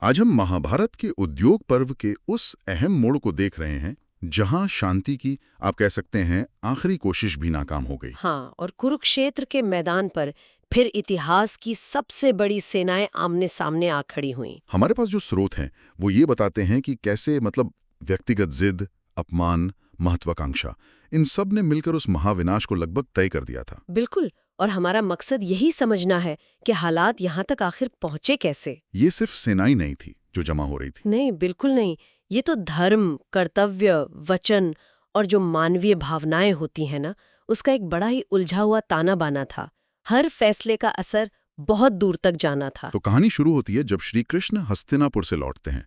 आज हम महाभारत के उद्योग पर्व के उस अहम मोड़ को देख रहे हैं जहां शांति की, आप कह सकते हैं, आखिरी कोशिश भी नाकाम हो गई। हाँ, और कुरुक्षेत्र के मैदान पर फिर इतिहास की सबसे बड़ी सेनाएं आमने सामने आ खड़ी हुईं। हमारे पास जो स्रोत हैं वो ये बताते हैं कि कैसे व्यक्तिगत जिद, अपमान, महत्वाकांक्षा, इन सब ने मिलकर उस महाविनाश को लगभग तय कर दिया था। बिल्कुल। और हमारा मकसद यही समझना है कि हालात यहाँ तक आखिर पहुंचे कैसे। ये सिर्फ सेनाएं नहीं थी जो जमा हो रही थी। नहीं, बिल्कुल नहीं। ये तो धर्म, कर्तव्य, वचन और जो मानवीय भावनाएं होती हैं ना, उसका एक बड़ा ही उलझा हुआ ताना बाना था। हर फैसले का असर बहुत दूर तक जाना था। तो कहानी शुरू होती है जब श्री कृष्ण हस्तिनापुर से लौटते हैं,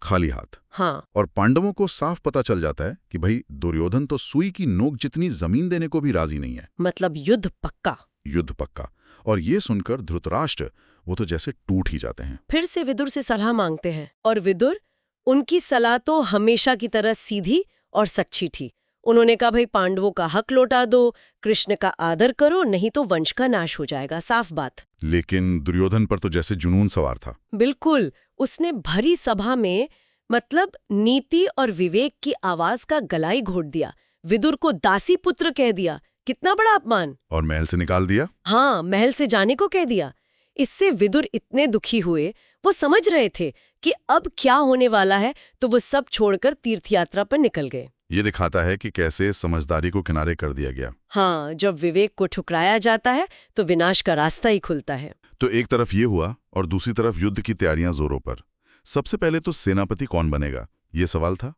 खाली हाथ। हाँ, और पांडवों को साफ पता चल जाता है कि भाई दुर्योधन तो सुई की नोक जितनी जमीन देने को भी राजी नहीं है। मतलब युद्ध पक्का। युद्ध पक्का। और ये सुनकर धृतराष्ट्र, वो तो जैसे टूट ही जाते हैं। फिर से विदुर से सलाह मांगते हैं, और विदुर, उनकी सलाह तो हमेशा की तरह सीधी और सच्ची थी। उन्होंने कहा, भाई पांडवों का हक लौटा दो, कृष्ण का आदर करो, नहीं तो वंश का नाश हो जाएगा। साफ बात। लेकिन दुर्योधन पर तो जैसे जुनून सवार था। बिल्कुल। उसने भरी सभा में नीति और विवेक की आवाज का गला ही घोट दिया। विदुर को दासी पुत्र कह दिया। कितना बड़ा अपमान। और महल से निकाल दिया। हाँ, महल से जाने को कह दिया। इससे विदुर इतने दुखी हुए, वो समझ रहे थे कि अब क्या होने वाला है, तो वो सब छोड़कर तीर्थयात्रा पर निकल गए। ये दिखाता है कि कैसे समझदारी को किनारे कर दिया गया। हाँ, जब विवेक को ठुकराया जाता है तो विनाश का रास्ता ही खुलता है। तो एक तरफ ये हुआ और दूसरी तरफ युद्ध की तैयारियां जोरों पर। सबसे पहले तो सेनापति कौन बनेगा, ये सवाल था।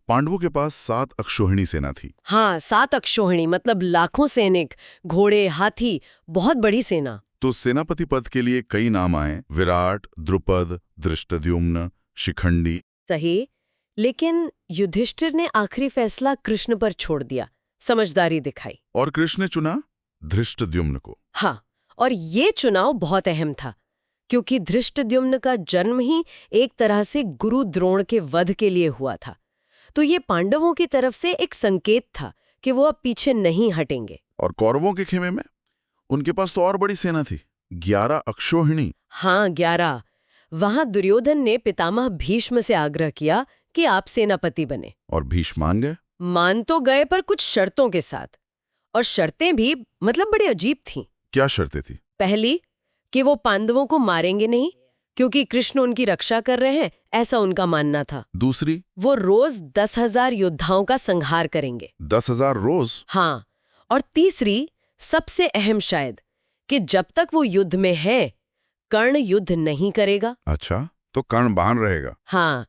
पांडवों के पास 7 अक्षौहिणी सेना थी। हाँ, 7 अक्षौहिणी मतलब लाखों सैनिक, घोड़े, हाथी, बहुत बड़ी सेना। तो सेनापति पद के लिए कई नाम आए, विराट, द्रुपद, धृष्टद्युम्न, शिखंडी। सही। लेकिन युधिष्ठिर ने आखिरी फैसला कृष्ण पर छोड़ दिया, समझदारी दिखाई। और कृष्ण ने चुना धृष्टद्युम्न को। हाँ, और ये चुनाव बहुत अहम था, क्योंकि धृष्टद्युम्न का जन्म ही एक तरह से गुरु द्रोण के वध के लिए हुआ था। तो ये पांडवों की तरफ से एक संकेत था कि वो अब पीछे नहीं हटेंगे। और कौरवों के खेमे में उनके पास तो और बड़ी सेना थी, 11 अक्षौहिणी। हाँ, 11। वहां दुर्योधन ने पितामह भीष्म से आग्रह किया कि आप सेनापति बने। और भीष्म मान गए। मान तो गए, पर कुछ शर्तों के साथ। और शर्तें भी बड़ी अजीब थीं। क्या शर्तें थी? पहली, कि वो पांडवों को मारेंगे नहीं, क्योंकि कृष्ण उनकी रक्षा कर रहे हैं, ऐसा उनका मानना था। दूसरी, वो रोज 10,000 योद्धाओं का संहार करेंगे। 10,000 रोज? हाँ। और तीसरी, सबसे अहम शायद, कि जब तक वो युद्ध में है, कर्ण युद्ध नहीं करेगा। अच्छा, तो कर्ण बाहर रहेगा। हाँ,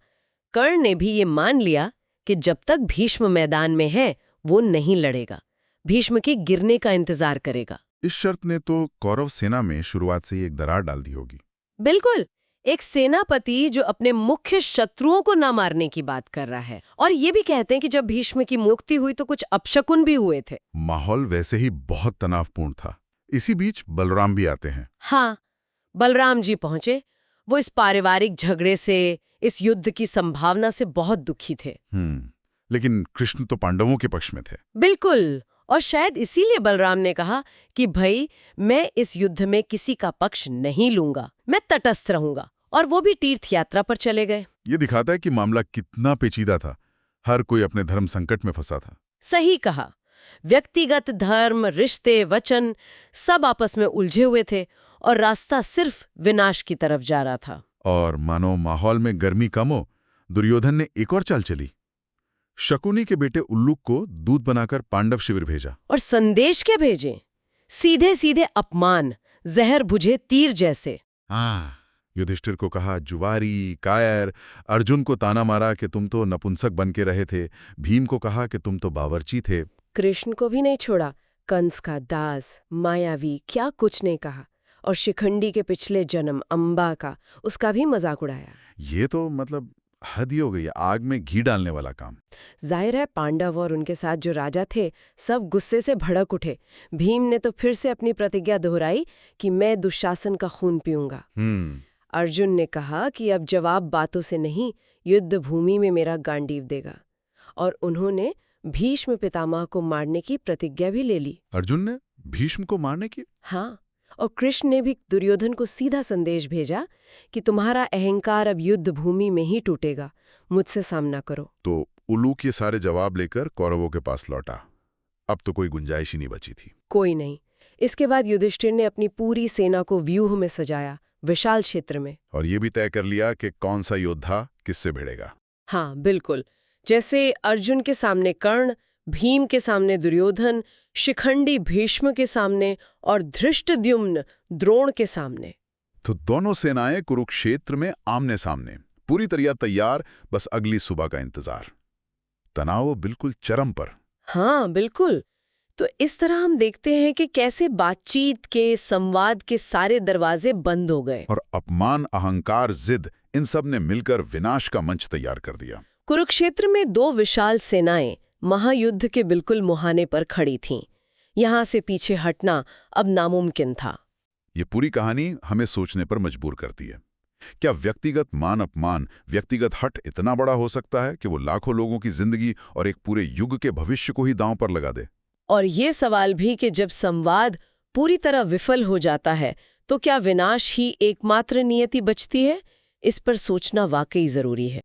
कर्ण ने भी ये मान लिया कि जब तक भीष्म मैदान में है, वो नहीं लड़ेगा, भीष्म के गिरने का इंतजार करेगा। इस शर्त ने तो कौरव सेना में शुरुआत से ही एक दरार डाल दी होगी। बिल्कुल। एक सेनापति जो अपने मुख्य शत्रुओं को ना मारने की बात कर रहा है। और ये भी कहते हैं कि जब भीष्म की मुक्ति हुई तो कुछ अपशकुन भी हुए थे। माहौल वैसे ही बहुत तनावपूर्ण था। इसी बीच बलराम भी आते हैं। हाँ, बलराम जी पहुंचे। वो इस पारिवारिक झगड़े से, इस युद्ध की संभावना से बहुत दुखी थे। लेकिन कृष्ण तो पांडवों के पक्ष में थे। बिल्कुल। और शायद इसीलिए बलराम ने कहा कि भाई, मैं इस युद्ध में किसी का पक्ष नहीं लूंगा, मैं तटस्थ रहूंगा। और वो भी तीर्थ यात्रा पर चले गए। ये दिखाता है कि मामला कितना पेचीदा था। हर कोई अपने धर्म संकट में फंसा था। सही कहा। व्यक्तिगत धर्म, रिश्ते, वचन सब आपस में उलझे हुए थे, और रास्ता सिर्फ विनाश की तरफ जा रहा था। और मानो माहौल में गर्मी कम हो, दुर्योधन ने एक और चाल चली। शकुनी के बेटे उल्लूक को दूत बनाकर पांडव शिविर भेजा। और संदेश क्या भेजे? सीधे सीधे अपमान, जहर बुझे तीर जैसे। युधिष्ठिर को कहा जुवारी, कायर। अर्जुन को ताना मारा कि तुम तो नपुंसक बन के रहे थे। भीम को कहा कि तुम तो बावर्ची थे। कृष्ण को भी नहीं छोड़ा। कंस का दास, मायावी, क्या कुछ नहीं कहा। और शिखंडी के पिछले जन्म अंबा का, उसका भी मजाक उड़ाया। ये तो हद ही हो गई, आग में घी डालने वाला काम। जाहिर है पांडव और उनके साथ जो राजा थे, सब गुस्से से भड़क उठे। भीम ने तो फिर से अपनी प्रतिज्ञा दोहराई कि मैं दुशासन का खून पीऊंगा। अर्जुन ने कहा कि अब जवाब बातों से नहीं, युद्ध भूमि में मेरा गांडीव देगा। और उन्होंने भीष्म पितामह को मारने की प्रतिज्ञा भी ले ली। अर्जुन ने भीष्म को मारने की? हाँ, और कृष्ण ने भी दुर्योधन को सीधा संदेश भेजा कि तुम्हारा अहंकार अब युद्ध भूमि में ही टूटेगा, मुझसे सामना करो। तो उलूक ये सारे जवाब लेकर कौरवों के पास लौटा। अब तो कोई गुंजाइश ही नहीं बची थी। कोई नहीं। इसके बाद युधिष्ठिर ने अपनी पूरी सेना को व्यूह में सजाया, विशाल क्षेत्र में। और ये भी तय कर लिया कि कौन सा योद्धा किससे भिड़ेगा। हाँ बिल्कुल, जैसे अर्जुन के सामने कर्ण, भीम के सामने दुर्योधन, शिखंडी भीष्म के सामने और धृष्टद्युम्न द्रोण के सामने। तो दोनों सेनाएं कुरुक्षेत्र में आमने सामने, पूरी तरह तैयार, बस अगली सुबह का इंतजार। तनाव बिल्कुल चरम पर। हाँ बिल्कुल। तो इस तरह हम देखते हैं कि कैसे बातचीत के, संवाद के सारे दरवाजे बंद हो गए और अपमान, अहंकार, जिद, इन सब ने मिलकर विनाश का मंच तैयार कर दिया। कुरुक्षेत्र में दो विशाल सेनाएं महायुद्ध के बिल्कुल मुहाने पर खड़ी थीं। यहां से पीछे हटना अब नामुमकिन था। ये पूरी कहानी हमें सोचने पर मजबूर करती है। क्या व्यक्तिगत मान अपमान, व्यक्तिगत हट इतना बड़ा हो सकता है कि वो लाखों लोगों की जिंदगी और एक पूरे युग के भविष्य को ही दांव पर लगा दे? और ये सवाल भी कि जब संवाद पूरी तरह विफल हो जाता है तो क्या विनाश ही एकमात्र नियति बचती है? इस पर सोचना वाकई जरूरी है।